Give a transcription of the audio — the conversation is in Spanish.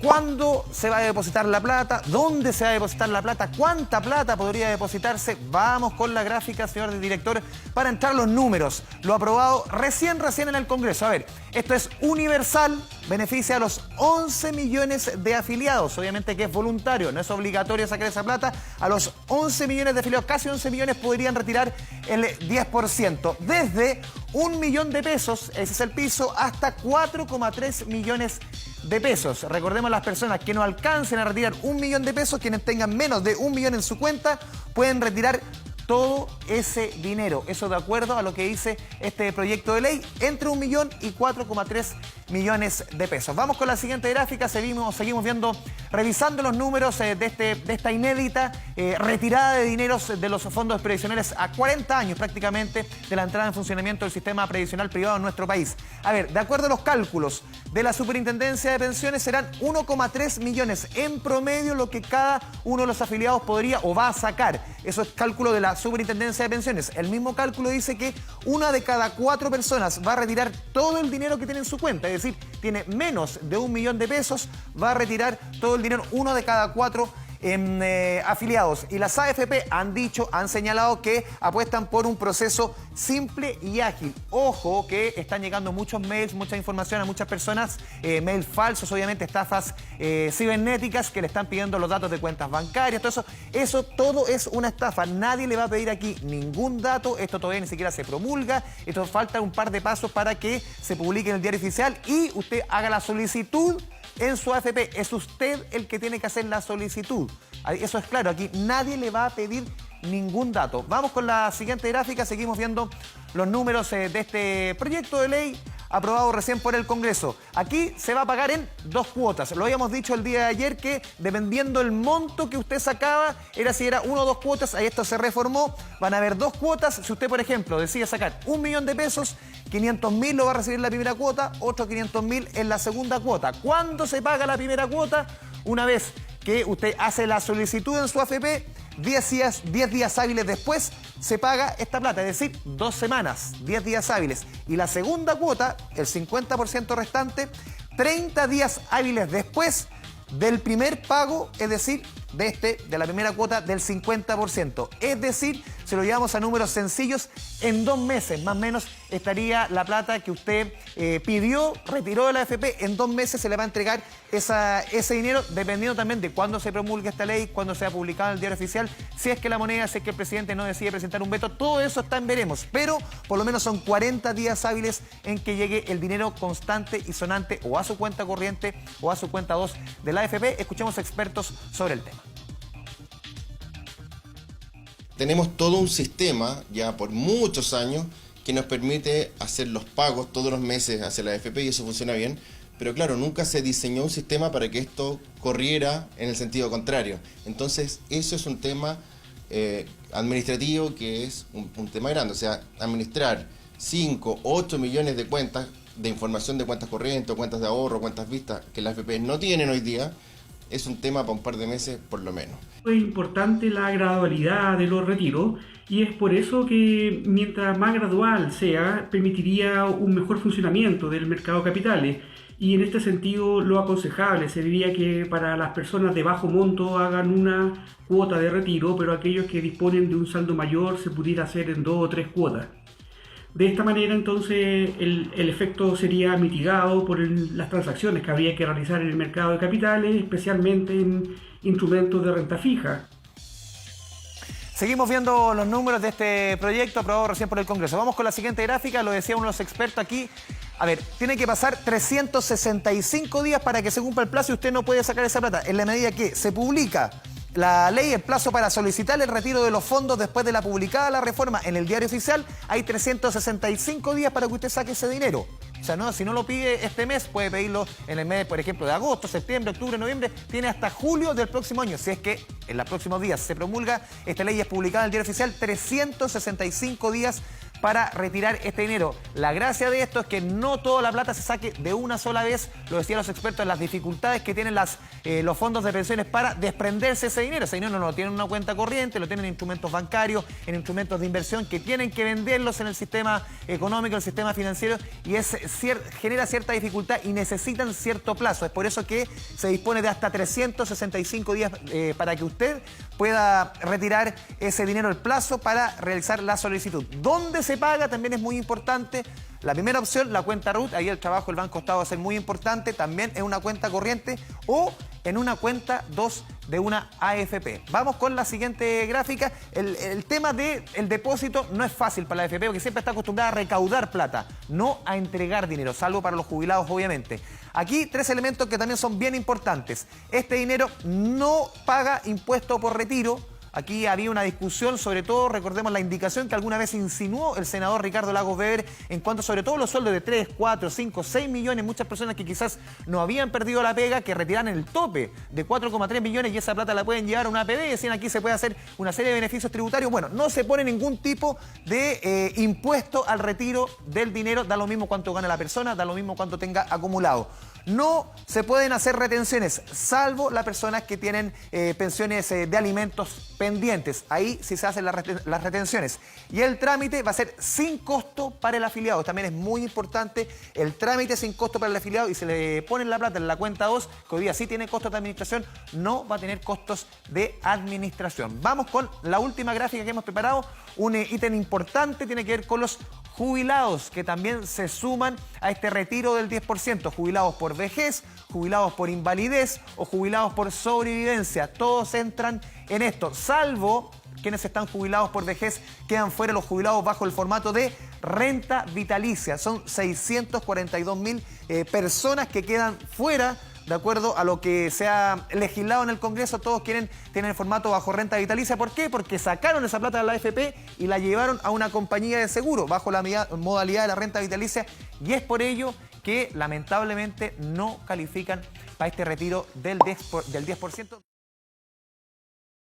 ¿Cuándo se va a depositar la plata? ¿Dónde se va a depositar la plata? ¿Cuánta plata podría depositarse? Vamos con la gráfica, señor director, para entrar los números. Lo aprobado recién en el Congreso. A ver, esto es universal, beneficia a los 11 millones de afiliados. Obviamente que es voluntario, no es obligatorio sacar esa plata. A los 11 millones de afiliados, casi 11 millones, podrían retirar el 10%. Desde 1 millón de pesos, ese es el piso, hasta 4,3 millones de pesos. Recordemos, las personas que no alcancen a retirar 1 millón de pesos, quienes tengan menos de 1 millón en su cuenta, pueden retirar todo ese dinero. Eso de acuerdo a lo que dice este proyecto de ley, entre 1 millón y 4,3 millones de pesos. Vamos con la siguiente gráfica, seguimos viendo, revisando los números de esta inédita retirada de dineros de los fondos previsionales a 40 años prácticamente de la entrada en funcionamiento del sistema previsional privado en nuestro país. A ver, de acuerdo a los cálculos de la Superintendencia de Pensiones, serán 1,3 millones en promedio lo que cada uno de los afiliados podría o va a sacar. Eso es cálculo de la Superintendencia de Pensiones. El mismo cálculo dice que 1 de cada 4 personas va a retirar todo el dinero que tiene en su cuenta, es decir, tiene menos de 1 millón de pesos, va a retirar todo el dinero, 1 de cada 4 afiliados. Y las AFP han señalado que apuestan por un proceso simple y ágil. Ojo que están llegando muchos mails, mucha información a muchas personas, mails falsos, obviamente estafas cibernéticas que le están pidiendo los datos de cuentas bancarias, todo eso todo es una estafa. Nadie le va a pedir aquí ningún dato, esto todavía ni siquiera se promulga, esto falta un par de pasos para que se publique en el diario oficial y usted haga la solicitud en su AFP. Es usted el que tiene que hacer la solicitud. Eso es claro, aquí nadie le va a pedir ningún dato. Vamos con la siguiente gráfica, seguimos viendo los números de este proyecto de ley aprobado recién por el Congreso. Aquí se va a pagar en 2 cuotas. Lo habíamos dicho el día de ayer que dependiendo del monto que usted sacaba, si era 1 o 2 cuotas, ahí esto se reformó. Van a haber 2 cuotas. Si usted, por ejemplo, decide sacar 1 millón de pesos, 500.000 lo va a recibir en la primera cuota, otros 500.000 en la segunda cuota. ¿Cuándo se paga la primera cuota? Una vez que usted hace la solicitud en su AFP, 10 días hábiles después se paga esta plata, es decir, 2 semanas, 10 días hábiles. Y la segunda cuota, el 50% restante, 30 días hábiles después del primer pago, es decir, de la primera cuota del 50%. Es decir, si lo llevamos a números sencillos, en 2 meses más o menos estaría la plata que usted pidió, retiró de la AFP, en 2 meses se le va a entregar ese dinero, dependiendo también de cuándo se promulgue esta ley, cuándo sea publicada en el diario oficial, si es que la moneda, si es que el presidente no decide presentar un veto, todo eso está en veremos, pero por lo menos son 40 días hábiles en que llegue el dinero constante y sonante o a su cuenta corriente o a su cuenta 2 de la AFP. Escuchemos expertos sobre el tema. Tenemos todo un sistema ya por muchos años que nos permite hacer los pagos todos los meses hacia la AFP y eso funciona bien, pero claro, nunca se diseñó un sistema para que esto corriera en el sentido contrario. Entonces eso es un tema administrativo que es un tema grande, o sea, administrar 5, 8 millones de cuentas de información de cuentas corrientes, cuentas de ahorro, cuentas vistas que las AFP no tienen hoy día, es un tema para un par de meses por lo menos. Es importante la gradualidad de los retiros y es por eso que mientras más gradual sea, permitiría un mejor funcionamiento del mercado de capitales. Y en este sentido, lo aconsejable sería que para las personas de bajo monto hagan una cuota de retiro, pero aquellos que disponen de un saldo mayor se pudiera hacer en 2 o 3 cuotas. De esta manera, entonces, el efecto sería mitigado por las transacciones que habría que realizar en el mercado de capitales, especialmente en instrumentos de renta fija. Seguimos viendo los números de este proyecto aprobado recién por el Congreso. Vamos con la siguiente gráfica, lo decía uno de los expertos aquí. A ver, tiene que pasar 365 días para que se cumpla el plazo y usted no puede sacar esa plata. En la medida que se publica la ley, el plazo para solicitar el retiro de los fondos después de la publicada la reforma en el diario oficial, hay 365 días para que usted saque ese dinero. O sea, no, si no lo pide este mes, puede pedirlo en el mes, por ejemplo, de agosto, septiembre, octubre, noviembre. Tiene hasta julio del próximo año. Si es que en los próximos días se promulga esta ley y es publicada en el diario oficial, 365 días para retirar este dinero. La gracia de esto es que no toda la plata se saque de una sola vez, lo decían los expertos, las dificultades que tienen los fondos de pensiones para desprenderse ese dinero. Ese dinero no lo tienen en una cuenta corriente, lo tienen en instrumentos bancarios, en instrumentos de inversión que tienen que venderlos en el sistema económico, el sistema financiero, y genera cierta dificultad y necesitan cierto plazo. Es por eso que se dispone de hasta 365 días para que usted pueda retirar ese dinero, el plazo para realizar la solicitud. ¿Dónde se paga? También es muy importante. La primera opción, la cuenta RUT, ahí el trabajo del Banco Estado va a ser muy importante, también en una cuenta corriente o en una cuenta 2 de una AFP. Vamos con la siguiente gráfica. El tema del depósito no es fácil para la AFP porque siempre está acostumbrada a recaudar plata, no a entregar dinero, salvo para los jubilados, obviamente. Aquí 3 elementos que también son bien importantes. Este dinero no paga impuesto por retiro. Aquí había una discusión, sobre todo, recordemos la indicación que alguna vez insinuó el senador Ricardo Lagos Weber en cuanto sobre todo los sueldos de 3, 4, 5, 6 millones, muchas personas que quizás no habían perdido la pega, que retiran el tope de 4,3 millones y esa plata la pueden llevar a una APB, y decían aquí se puede hacer una serie de beneficios tributarios. Bueno, no se pone ningún tipo de impuesto al retiro del dinero, da lo mismo cuánto gana la persona, da lo mismo cuánto tenga acumulado. No se pueden hacer retenciones, salvo las personas que tienen pensiones de alimentos pendientes. Ahí sí se hacen las retenciones. Y el trámite va a ser sin costo para el afiliado. También es muy importante el trámite sin costo para el afiliado, y se le pone la plata en la cuenta 2, que hoy día sí tiene costos de administración, no va a tener costos de administración. Vamos con la última gráfica que hemos preparado. Un ítem importante tiene que ver con los jubilados, que también se suman a este retiro del 10%. Jubilados por vejez, jubilados por invalidez o jubilados por sobrevivencia. Todos entran en esto, salvo quienes están jubilados por vejez, quedan fuera los jubilados bajo el formato de renta vitalicia. Son 642.000 personas que quedan fuera. De acuerdo a lo que se ha legislado en el Congreso, todos tienen el formato bajo renta vitalicia. ¿Por qué? Porque sacaron esa plata de la AFP y la llevaron a una compañía de seguro bajo la modalidad de la renta vitalicia, y es por ello que lamentablemente no califican para este retiro del 10%.